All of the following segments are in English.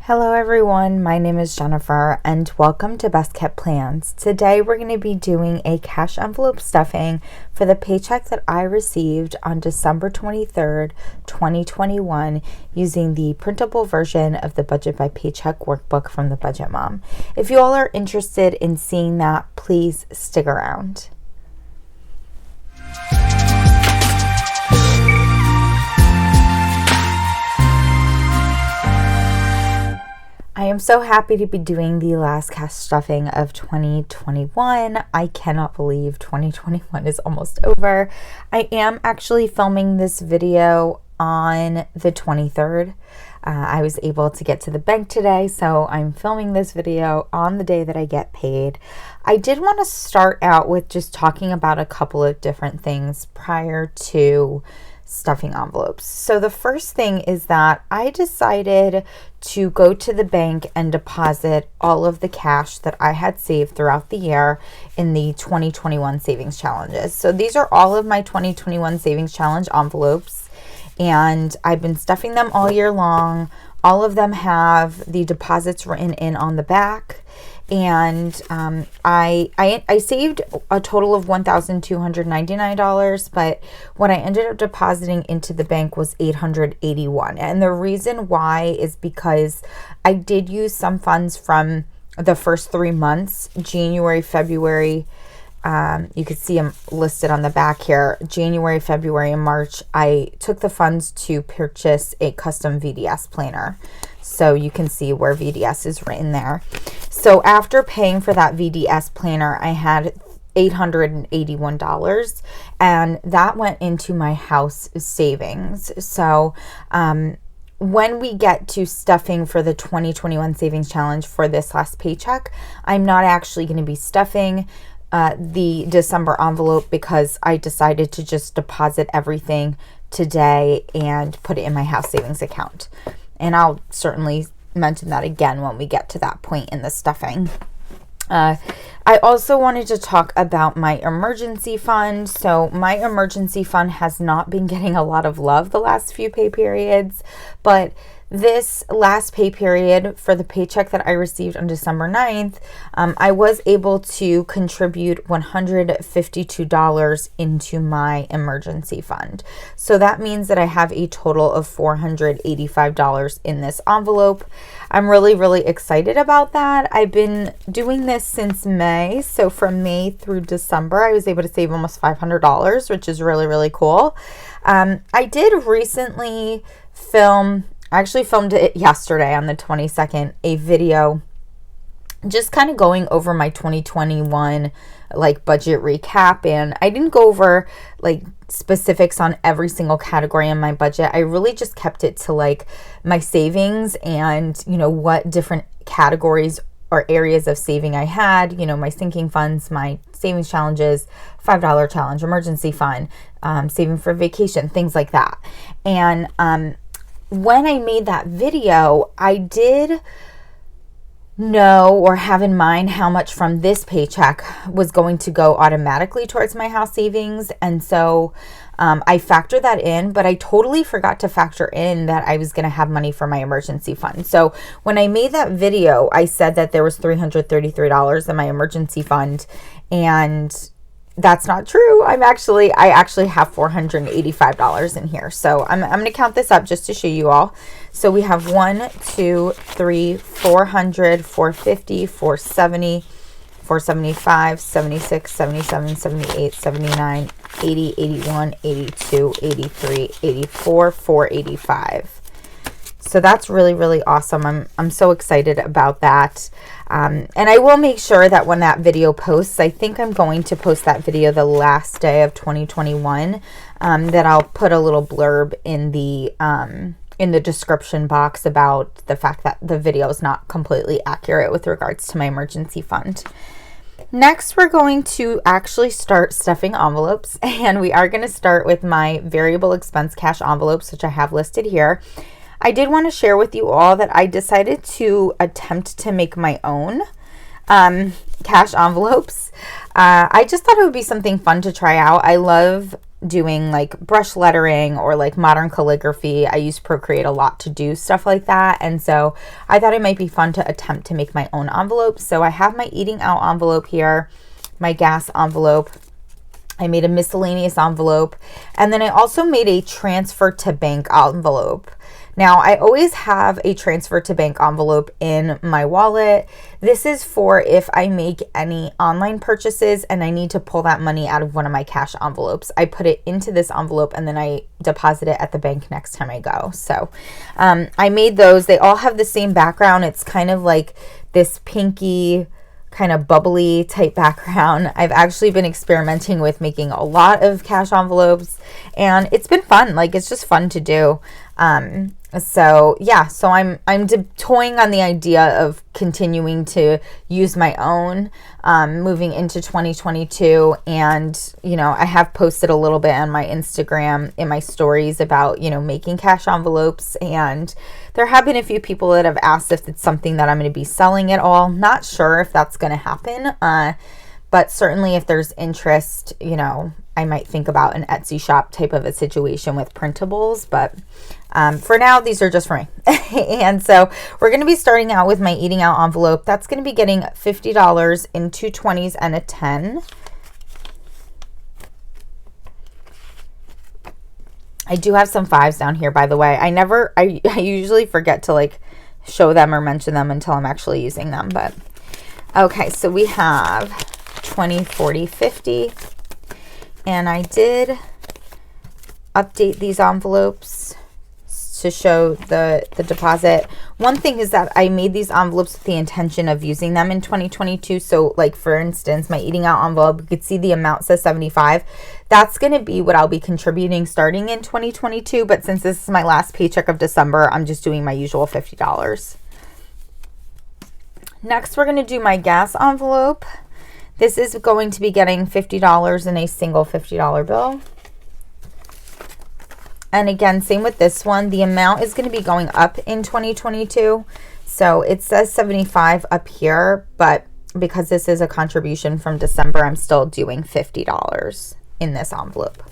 Hello everyone, my name is Jennifer and welcome to Best Kept Plans. Today we're going to be doing a cash envelope stuffing for the paycheck that I received on December 23rd, 2021 using the printable version of the Budget by Paycheck Workbook from the Budget Mom. If you all are interested in seeing that, please stick around. I am so happy to be doing the last cash stuffing of 2021. I cannot believe 2021 is almost over. I am actually filming this video on the 23rd. I was able to get to the bank today, so I'm filming this video on the day that I get paid. I did want to start out with just talking about a couple of different things prior to stuffing envelopes. So the first thing is that I decided to go to the bank and deposit all of the cash that I had saved throughout the year in the 2021 savings challenges. So these are all of my 2021 savings challenge envelopes, and I've been stuffing them all year long. All of them have the deposits written in on the back. And I saved a total of $1,299, but what I ended up depositing into the bank was $881. And the reason why is because I did use some funds from the first 3 months, January, February. You can see them listed on the back here. January, February, and March, I took the funds to purchase a custom VDS planner. So you can see where VDS is written there. So after paying for that VDS planner, I had $881, and that went into my house savings. So when we get to stuffing for the 2021 savings challenge for this last paycheck, I'm not actually going to be stuffing the December envelope because I decided to just deposit everything today and put it in my house savings account. And I'll certainly mention that again when we get to that point in the stuffing. I also wanted to talk about my emergency fund. So my emergency fund has not been getting a lot of love the last few pay periods, but this last pay period for the paycheck that I received on December 9th, I was able to contribute $152 into my emergency fund. So that means that I have a total of $485 in this envelope. I'm really excited about that. I've been doing this since May. So from May through December, I was able to save almost $500, which is really cool. I did recently I actually filmed it yesterday on the 22nd, a video just kind of going over my 2021 budget recap, and I didn't go over specifics on every single category in my budget. I really just kept it to my savings and what different categories or areas of saving I had, my sinking funds, my savings challenges, $5 challenge, emergency fund, saving for vacation, things like that. And when I made that video, I did know or have in mind how much from this paycheck was going to go automatically towards my house savings. And so I factored that in, but I totally forgot to factor in that I was going to have money for my emergency fund. So when I made that video, I said that there was $333 in my emergency fund, and that's not true. I actually have $485 in here. So I'm going to count this up just to show you all. So we have 1, 2, 3, 400, 450, 470, 475, 76, 77, 78, 79, 80, 81, 82, 83, 84, 485. So that's really awesome. I'm so excited about that. And I will make sure that when that video posts, I think I'm going to post that video the last day of 2021, that I'll put a little blurb in the description box about the fact that the video is not completely accurate with regards to my emergency fund. Next, we're going to actually start stuffing envelopes, and we are going to start with my variable expense cash envelopes, which I have listed here. I did want to share with you all that I decided to attempt to make my own cash envelopes. I just thought it would be something fun to try out. I love doing like brush lettering or like modern calligraphy. I use Procreate a lot to do stuff like that. And so I thought it might be fun to attempt to make my own envelopes. So I have my eating out envelope here, my gas envelope. I made a miscellaneous envelope, and then I also made a transfer to bank envelope. Now, I always have a transfer to bank envelope in my wallet. This is for if I make any online purchases and I need to pull that money out of one of my cash envelopes. I put it into this envelope and then I deposit it at the bank next time I go. So I made those. They all have the same background. It's kind of like this pinky, kind of bubbly type background. I've actually been experimenting with making a lot of cash envelopes, and it's been fun. Like, it's just fun to do. So yeah, so I'm toying on the idea of continuing to use my own, moving into 2022. And, you know, I have posted a little bit on my Instagram in my stories about, you know, making cash envelopes, and there have been a few people that have asked if it's something that I'm going to be selling at all. Not sure if that's going to happen. But certainly if there's interest, you know, I might think about an Etsy shop type of a situation with printables, but for now, these are just for me. And so we're going to be starting out with my eating out envelope. That's going to be getting $50 in 2 20s and a 10. I do have some 5s down here, by the way. I usually forget to like show them or mention them until I'm actually using them. But okay, so we have 20, 40, 50. And I did update these envelopes to show the deposit. One thing is that I made these envelopes with the intention of using them in 2022. So like, for instance, my eating out envelope, you could see the amount says 75. That's going to be what I'll be contributing starting in 2022. But since this is my last paycheck of December, I'm just doing my usual $50. Next, we're going to do my gas envelope. This is going to be getting $50 in a single $50 bill. And again, same with this one. The amount is going to be going up in 2022. So it says 75 up here, but because this is a contribution from December, I'm still doing $50 in this envelope.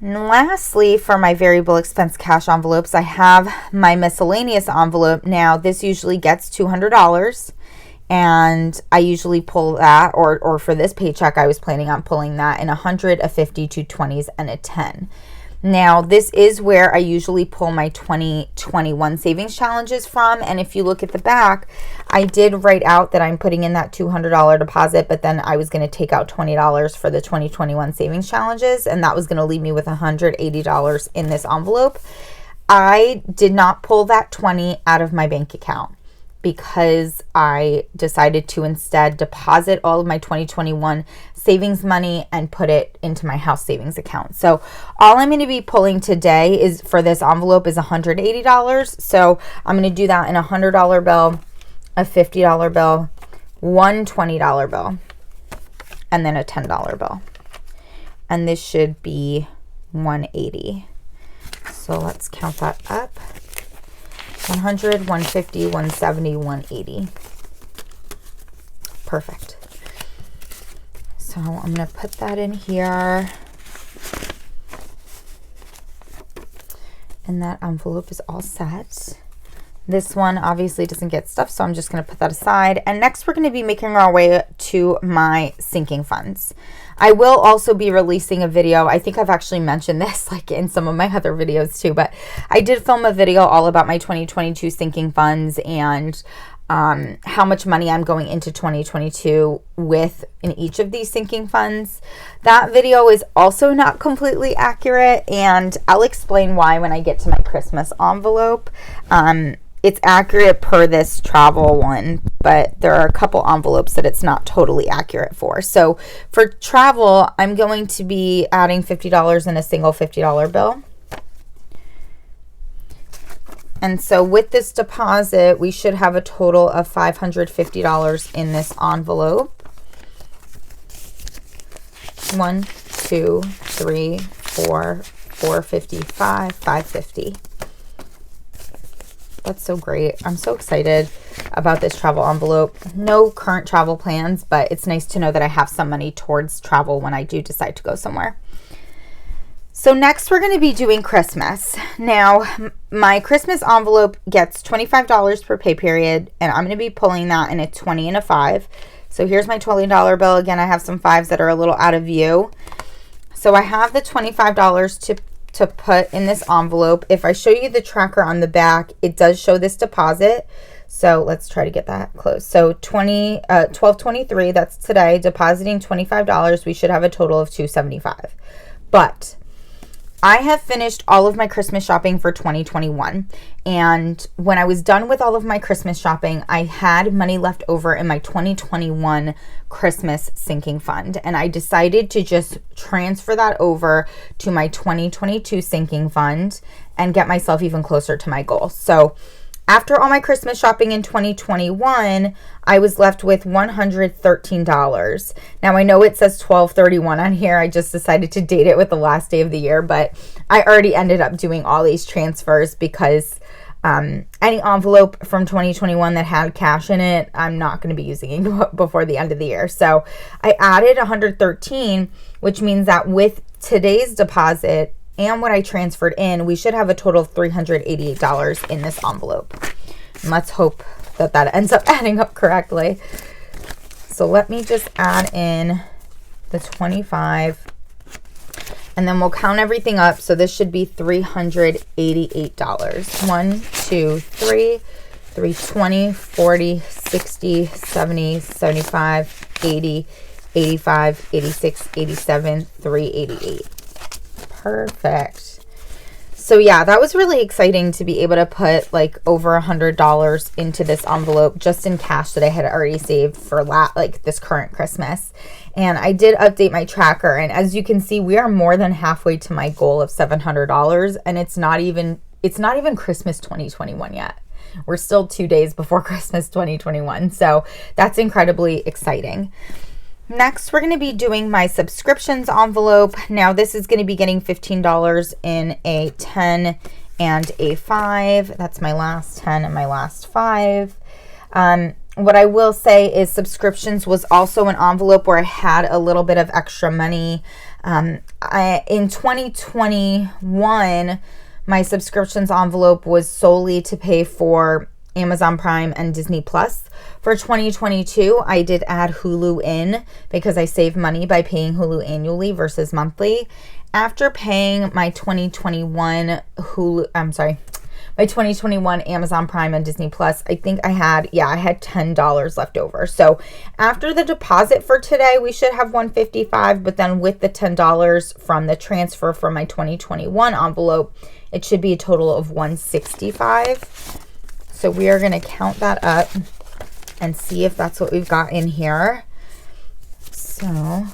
And lastly, for my variable expense cash envelopes, I have my miscellaneous envelope. Now, this usually gets $200. And I usually pull that, or for this paycheck, I was planning on pulling that in 100, a 50, 2 20s, and a 10. Now, this is where I usually pull my 2021 savings challenges from. And if you look at the back, I did write out that I'm putting in that $200 deposit, but then I was going to take out $20 for the 2021 savings challenges. And that was going to leave me with $180 in this envelope. I did not pull that 20 out of my bank account, because I decided to instead deposit all of my 2021 savings money and put it into my house savings account. So all I'm going to be pulling today is for this envelope is $180. So I'm going to do that in a $100 bill, a $50 bill, one $20 bill, and then a $10 bill. And this should be $180. So let's count that up. 100, 150, 170, 180. Perfect. So I'm going to put that in here. And that envelope is all set. This one obviously doesn't get stuff, so I'm just going to put that aside. And next we're going to be making our way to my sinking funds. I will also be releasing a video. I think I've actually mentioned this like in some of my other videos too, but I did film a video all about my 2022 sinking funds and how much money I'm going into 2022 with in each of these sinking funds. That video is also not completely accurate, and I'll explain why when I get to my Christmas envelope. It's accurate per this travel one, but there are a couple envelopes that it's not totally accurate for. So for travel, I'm going to be adding $50 in a single $50 bill. And so with this deposit, we should have a total of $550 in this envelope. 1, 2, 3, 4, 455, 550. That's so great. I'm so excited. about this travel envelope. No current travel plans, but it's nice to know that I have some money towards travel when I do decide to go somewhere. So next we're going to be doing Christmas. Now, my Christmas envelope gets $25 per pay period, and I'm going to be pulling that in a 20 and a 5. So here's my $20 bill. Again, I have some 5s that are a little out of view. So I have the $25 to put in this envelope. If I show you the tracker on the back, it does show this deposit. So let's try to get that close. So 12/23, that's today, depositing $25. We should have a total of $275. But I have finished all of my Christmas shopping for 2021. And when I was done with all of my Christmas shopping, I had money left over in my 2021 Christmas sinking fund. And I decided to just transfer that over to my 2022 sinking fund and get myself even closer to my goal. So after all my Christmas shopping in 2021, I was left with $113. Now, I know it says 12/31 on here. I just decided to date it with the last day of the year, but I already ended up doing all these transfers because any envelope from 2021 that had cash in it, I'm not going to be using it before the end of the year. So I added 113, which means that with today's deposit and what I transferred in, we should have a total of $388 in this envelope. And let's hope that that ends up adding up correctly. So let me just add in the 25, and then we'll count everything up. So this should be $388. 1, 2, 3, 320, 40, 60, 70, 75, 80, 85, 86, 87, 388. Perfect. So yeah, that was really exciting to be able to put like over $100 into this envelope just in cash that I had already saved for this current Christmas. And I did update my tracker, and as you can see, we are more than halfway to my goal of $700, and it's not even Christmas 2021 yet. We're still 2 days before Christmas 2021. So that's incredibly exciting. Next, we're going to be doing my subscriptions envelope. Now, this is going to be getting $15 in a 10 and a 5. That's my last 10 and my last 5. What I will say is subscriptions was also an envelope where I had a little bit of extra money. In 2021, my subscriptions envelope was solely to pay for Amazon Prime and Disney Plus. For 2022, I did add Hulu in because I save money by paying Hulu annually versus monthly. After paying my 2021 Amazon Prime and Disney Plus, I think I had $10 left over. So after the deposit for today, we should have $155, but then with the $10 from the transfer from my 2021 envelope, it should be a total of $165. So we are going to count that up and see if that's what we've got in here. So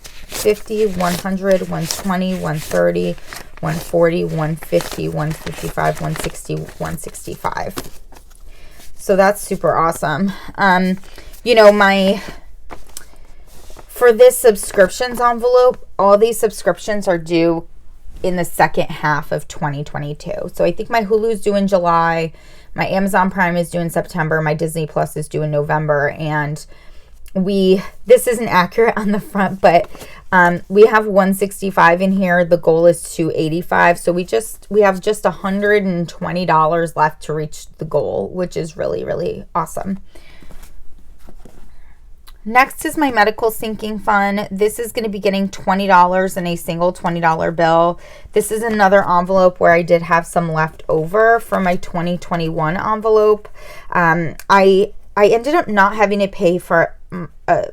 50, 100, 120, 130, 140, 150, 155, 160, 165. So that's super awesome. For this subscriptions envelope, all these subscriptions are due in the second half of 2022. So I think my Hulu's due in July. My Amazon Prime is due in September. My Disney Plus is due in November. And this isn't accurate on the front, but we have 165 in here. The goal is 285. So we have just $120 left to reach the goal, which is really, really awesome. Next is my medical sinking fund. This is going to be getting $20 in a single $20 bill. This is another envelope where I did have some left over from my 2021 envelope. I ended up not having to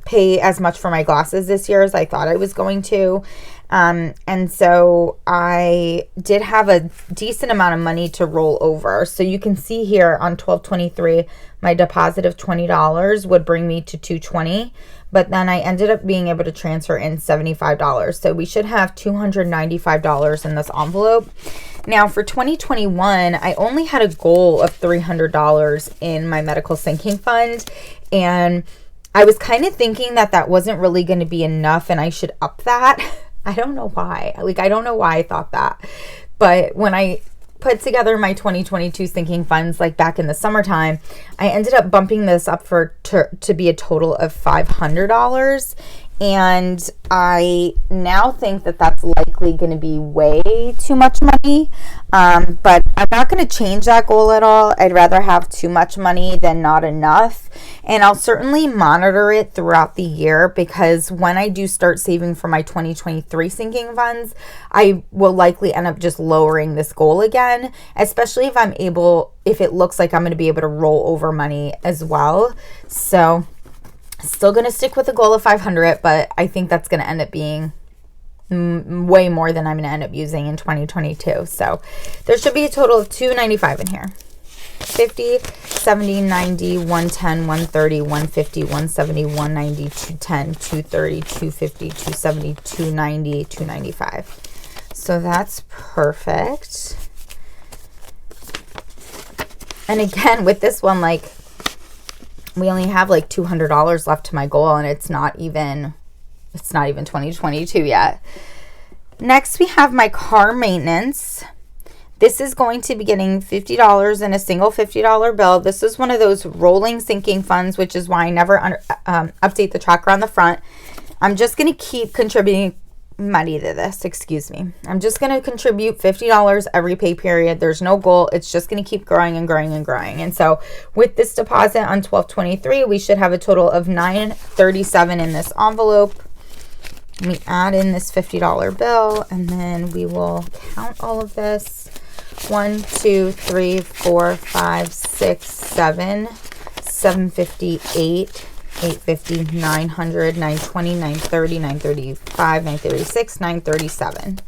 pay as much for my glasses this year as I thought I was going to. And so I did have a decent amount of money to roll over. So you can see here on 12/23, my deposit of $20 would bring me to $220, but then I ended up being able to transfer in $75. So we should have $295 in this envelope. Now for 2021, I only had a goal of $300 in my medical sinking fund, and I was kind of thinking that wasn't really going to be enough and I should up that. I don't know why. I don't know why I thought that. But when I put together my 2022 sinking funds like back in the summertime, I ended up bumping this up to be a total of $500. And I now think that that's likely going to be way too much money. But I'm not going to change that goal at all. I'd rather have too much money than not enough. And I'll certainly monitor it throughout the year, because when I do start saving for my 2023 sinking funds, I will likely end up just lowering this goal again, especially if it looks like I'm going to be able to roll over money as well. So still going to stick with the goal of 500, but I think that's going to end up being way more than I'm going to end up using in 2022. So there should be a total of $295 in here. 50, 70, 90, 110, 130, 150, 170, 190, 210, 230, 250, 270, 290, 295. So that's perfect. And again, with this one, like, we only have like $200 left to my goal, and it's not even 2022 yet. Next, we have my car maintenance. This is going to be getting $50 in a single $50 bill. This is one of those rolling sinking funds, which is why I never update the tracker on the front. I'm just going to keep contributing money to this. Excuse me. I'm just going to contribute $50 every pay period. There's no goal. It's just going to keep growing and growing and growing. And so with this deposit on 12/23, we should have a total of $937 in this envelope. We add in this $50 bill, and then we will count all of this. 1, 2, 3, 4, 5, 6, 7, 758, 850, 900, 920, 930, 935, 936, 937.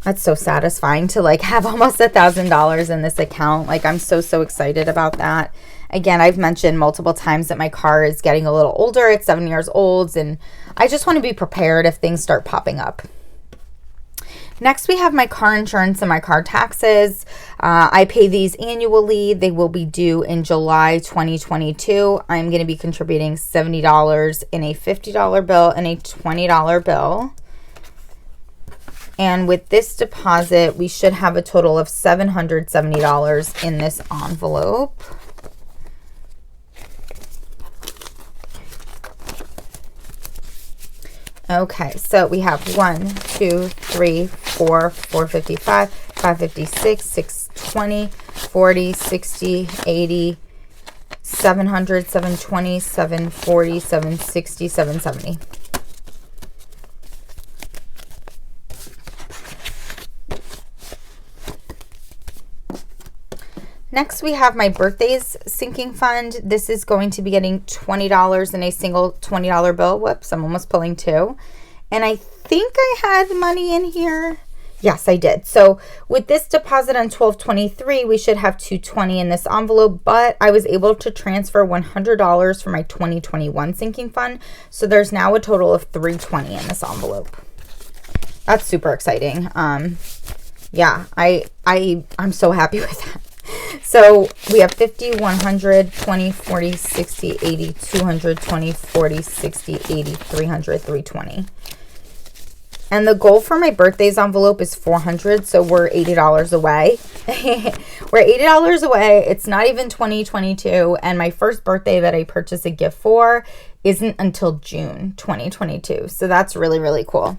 That's so satisfying to like have almost $1,000 in this account. Like, I'm so excited about that. Again, I've mentioned multiple times that my car is getting a little older. It's 7 years old, and I just want to be prepared if things start popping up. Next, we have my car insurance and my car taxes. I pay these annually. They will be due in July 2022. I'm going to be contributing $70 in a $50 bill and a $20 bill. And with this deposit, we should have a total of $770 in this envelope. Okay, so we have 1, 2, 3, 4, 455, 556, 620, 40, 60, 80, 700, 720, 740, 760, 770. Next, we have my birthdays sinking fund. This is going to be getting $20 in a single $20 bill. Whoops, I'm almost pulling two. And I think I had money in here. Yes, I did. So with this deposit on 12/23, we should have $220 in this envelope, but I was able to transfer $100 from my 2021 sinking fund. So there's now a total of $320 in this envelope. That's super exciting. Yeah, I'm so happy with that. So we have 50, 100, 20, 40, 60, 80, 200, 20, 40, 60, 80, 300, 320. And the goal for my birthdays envelope is $400, so we're $80 away. We're $80 away. It's not even 2022, and my first birthday that I purchased a gift for isn't until June 2022. So that's really, really cool.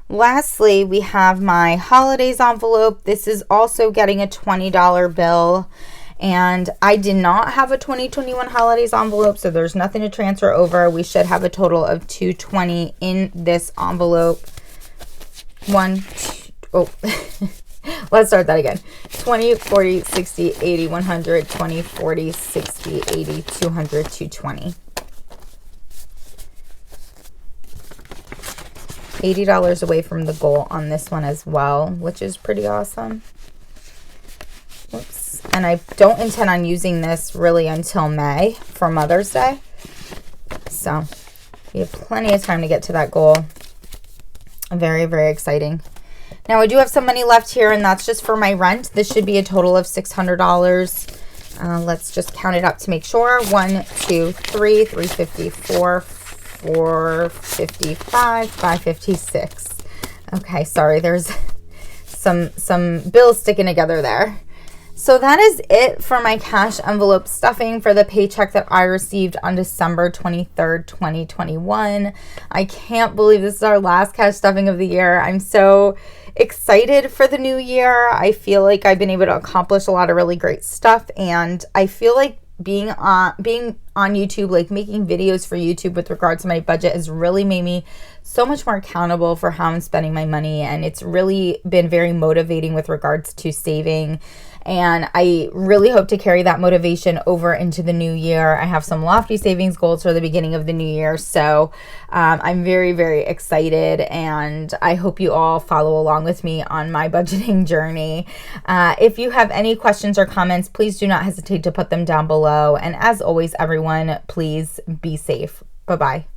Lastly, we have my holidays envelope. This is also getting a $20 bill, and I did not have a 2021 holidays envelope, so there's nothing to transfer over. We should have a total of $220 in this envelope. Let's start that again. 20, 40, 60, 80, 100, 20, 40, 60, 80, 200, 220. $80 away from the goal on this one as well, which is pretty awesome. Whoops. And I don't intend on using this really until May for Mother's Day. So we have plenty of time to get to that goal. Very, very exciting. Now I do have some money left here, and that's just for my rent. This should be a total of $600. Let's just count it up to make sure. 1, 2, 3, 354, 455, 556. Okay, sorry, there's some bills sticking together there. So that is it for my cash envelope stuffing for the paycheck that I received on December 23rd, 2021. I can't believe this is our last cash stuffing of the year. I'm so excited for the new year. I feel like I've been able to accomplish a lot of really great stuff, and I feel like being on YouTube, like making videos for YouTube with regards to my budget, has really made me so much more accountable for how I'm spending my money, and it's really been very motivating with regards to saving. And I really hope to carry that motivation over into the new year. I have some lofty savings goals for the beginning of the new year. So I'm very, very excited. And I hope you all follow along with me on my budgeting journey. If you have any questions or comments, please do not hesitate to put them down below. And as always, everyone, please be safe. Bye-bye.